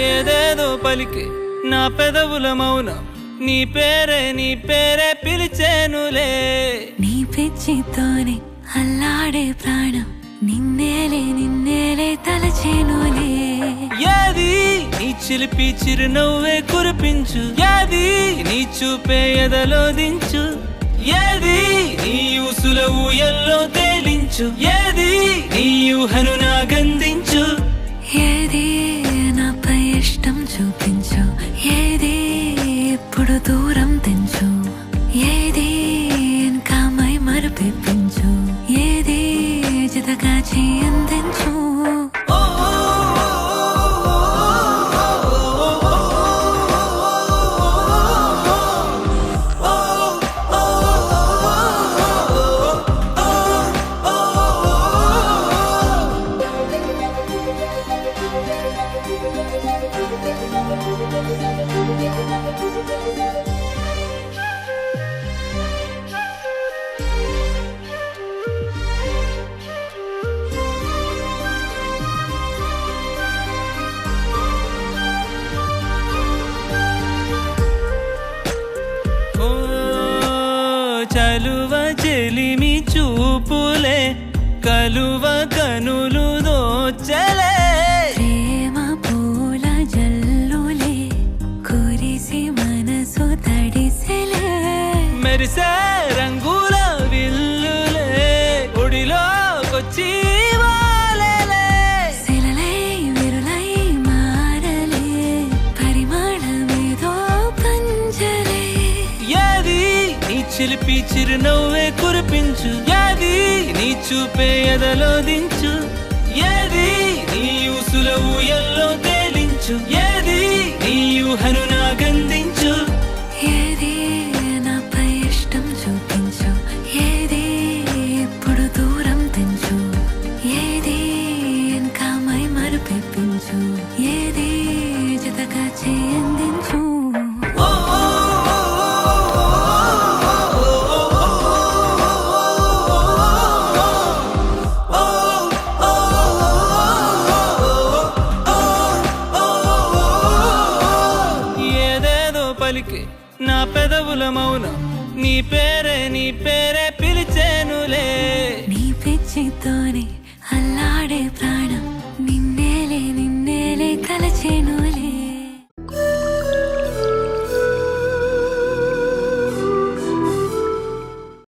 ఏదేదో పలికే నా పెదవుల మౌనం నీ పేరే పిలిచేనులే. నీ పిచ్చితోనే అల్లాడే ప్రాణం నిన్నేలే తలచేనులే. ఏది నీ చిలిపి చిరునవ్వే కురిపించు, ఏది నీ చూపే ఎదలో దించు, ఏది నీ ఊసుల ఊయల్లో తేలించు, ఏది నీ ఊహను నాగందించు, ఏది నాపై ఇష్టం చూపించు, ఏది ఇప్పుడు దూరం తెంచు, ఏది ఇంకా మై మరపించు, ఏది జతగా చేయందించు. చలువ చెలిమి చూపులే కలువ కనులు దోచలే. ప్రేమ పూల జల్లులే కురిసి మనసు తడిసెలే. మెరిసే రంగుల విల్లులే ఒడిలోకొచ్చి వాలేలే. శిలలై విరులై మారలే పరిమాణమేదో పంజలే. ఏది నీ చిలిపి చిరునవ్వే కురిపించు, ఏది నీ చూపే ఎదలో దించు, ఏది నీ ఊసుల ఊయల్లో తేలించు, ఏది నీ ఊహను నాగందించు, ఏది నాపై ఇష్టం చూపించు, ఏది ఇప్పుడు దూరం తెంచు, ఏది ఇంకా మై మరపించు, ఏది జతగా చేయందించు. పలికే నా పెదవుల మౌనం నీ పేరే పిలిచేనులే. నీ పిచ్చితోనే అల్లాడే ప్రాణం నిన్నేలే తలచేను.